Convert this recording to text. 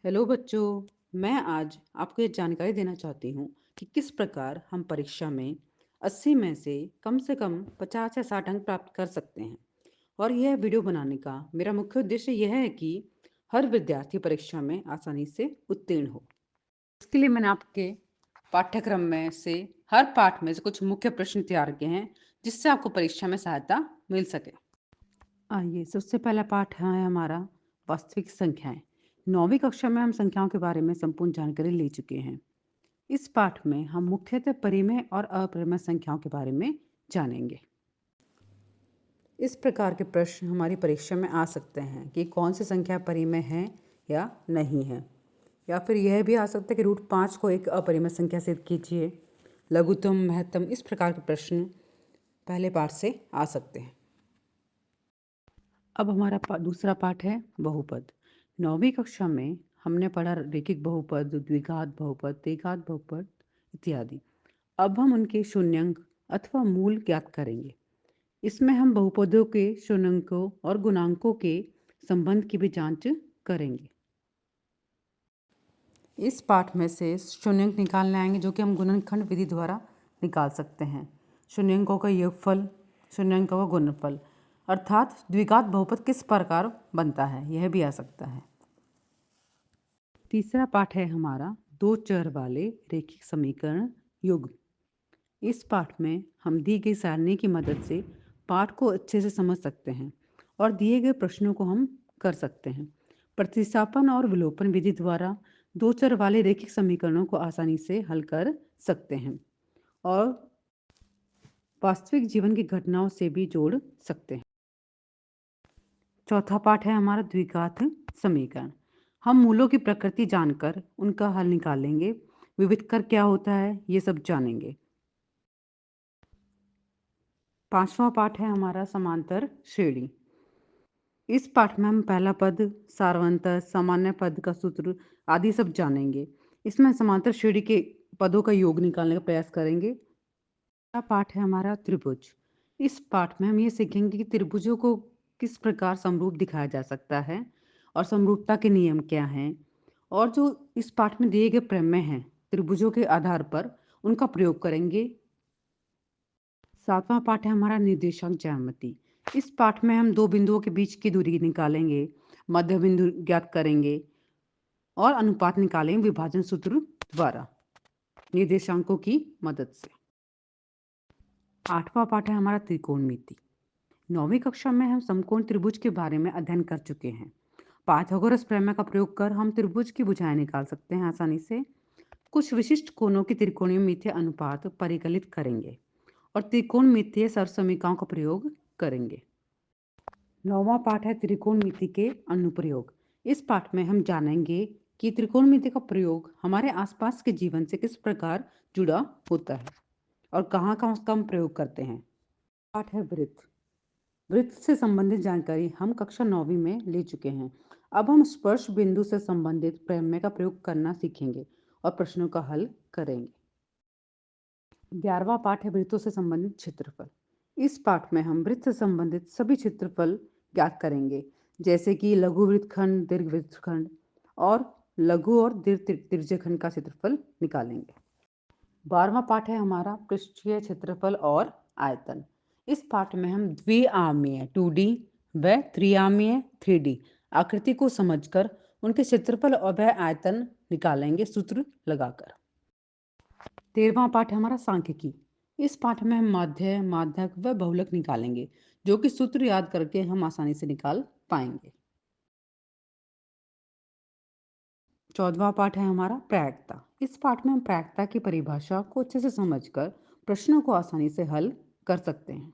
Hello बच्चों। मैं आज आपको ये जानकारी देना चाहती हूँ कि किस प्रकार हम परीक्षा में 80 में से कम 50 या 60 अंक प्राप्त कर सकते हैं। और यह वीडियो बनाने का मेरा मुख्य उद्देश्य यह है कि हर विद्यार्थी परीक्षा में आसानी से उत्तीर्ण हो। इसके लिए मैंने आपके पाठ्यक्रम में से हर पाठ में से कुछ मुख्य प्रश्न तैयार किए हैं, जिससे आपको परीक्षा में सहायता मिल सके। आइए, सबसे पहला पाठ है हमारा वास्तविक संख्याएं। 9वीं कक्षा में हम संख्याओं के बारे में संपूर्ण जानकारी ले चुके हैं। इस पाठ में हम मुख्यतः परिमेय और अपरिमेय संख्याओं के बारे में जानेंगे। इस प्रकार के प्रश्न हमारी परीक्षा में आ सकते हैं कि कौन सी संख्या परिमेय है या नहीं है, या फिर यह भी आ सकता है कि √5 को एक अपरिमेय संख्या सिद्ध कीजिए। लघुत्तम, महत्तम, इस प्रकार के प्रश्न पहले पाठ से आ सकते हैं। अब हमारा दूसरा पाठ है बहुपद। 9वीं कक्षा में हमने पढ़ा रेखिक बहुपद, द्विघात बहुपद, त्रिघात बहुपद इत्यादि। अब हम उनके शून्यंक अथवा मूल ज्ञात करेंगे। इसमें हम बहुपदों के शून्यंकों और गुणांकों के संबंध की भी जांच करेंगे। इस पाठ में से शून्यंक निकालने आएंगे, जो कि हम गुणनखंड विधि द्वारा निकाल सकते हैं। शून्यंकों का योगफल, शून्यंकों का गुणनफल, अर्थात द्विघात बहुपद किस प्रकार बनता है, यह भी आ सकता है। तीसरा पाठ है हमारा दो चर वाले रैखिक समीकरण युग्म। इस पाठ में हम दी गई सारणी की मदद से पाठ को अच्छे से समझ सकते हैं और दिए गए प्रश्नों को हम कर सकते हैं। प्रतिस्थापन और विलोपन विधि द्वारा दो चर वाले रैखिक समीकरणों को आसानी से हल कर सकते हैं और वास्तविक जीवन की घटनाओं से भी जोड़ सकते हैं। चौथा पाठ है हमारा द्विघात समीकरण। हम मूलों की प्रकृति जानकर उनका हल निकालेंगे। विविधकर क्या होता है, ये सब जानेंगे। पांचवा पाठ है हमारा समांतर श्रेणी। इस पाठ में हम पहला पद, सारवंतर, सामान्य पद का सूत्र आदि सब जानेंगे। इसमें समांतर श्रेणी के पदों का योग निकालने का प्रयास करेंगे। अगला पाठ है हमारा त्रिभुज। इस पाठ में हम ये सीखेंगे कि त्रिभुजों को किस प्रकार समरूप दिखाया जा सकता है और समरूपता के नियम क्या हैं, और जो इस पाठ में दिए गए प्रमेय हैं त्रिभुजों के आधार पर उनका प्रयोग करेंगे। सातवां पाठ है हमारा निर्देशांक ज्यामिति। इस पाठ में हम दो बिंदुओं के बीच की दूरी निकालेंगे, मध्य बिंदु ज्ञात करेंगे और अनुपात निकालेंगे विभाजन सूत्र द्वारा निर्देशांकों की मदद से। आठवां पाठ है हमारा त्रिकोणमिति। 9वीं कक्षा में हम समकोण त्रिभुज के बारे में अध्ययन कर चुके हैं। पाइथागोरस प्रमेय का प्रयोग कर हम त्रिभुज की भुजाएं निकाल सकते हैं आसानी से। कुछ विशिष्ट कोणों की त्रिकोणमितीय अनुपात परिकलित करेंगे और त्रिकोणमितीय सरसमीकरणों का प्रयोग करेंगे। 9वां पाठ है त्रिकोणमिति के अनुप्रयोग। इस पाठ में हम जानेंगे कि त्रिकोणमिति का प्रयोग हमारे आसपास के जीवन से किस प्रकार जुड़ा होता है और कहाँ कहाँ उसका हम प्रयोग करते हैं। पाठ है वृत्त। वृत्त से संबंधित जानकारी हम कक्षा 9वीं में ले चुके हैं। अब हम स्पर्श बिंदु से संबंधित प्रमेय का प्रयोग करना सीखेंगे और प्रश्नों का हल करेंगे। 11वां पाठ है वृत्तों से संबंधित क्षेत्रफल। इस पाठ में हम वृत्त से संबंधित सभी क्षेत्रफल ज्ञात करेंगे, जैसे कि लघु वृत्तखंड, दीर्घ वृत्तखंड और लघु और दीर्घ त्रिज्यखंड का क्षेत्रफल निकालेंगे। 12वां पाठ है हमारा पृष्ठीय क्षेत्रफल और आयतन। इस पाठ में हम द्विआमीय 2D व त्रिआमीय 3D आकृति को समझकर उनके क्षेत्रफल और वह आयतन निकालेंगे सूत्र लगाकर। 13वां पाठ है हमारा सांख्यिकी। इस पाठ में हम माध्य, माध्यक व बहुलक निकालेंगे, जो कि सूत्र याद करके हम आसानी से निकाल पाएंगे। 14वां पाठ है हमारा प्रायिकता। इस पाठ में हम प्रायिकता की परिभाषा को अच्छे से समझकर प्रश्नों को आसानी से हल कर सकते हैं।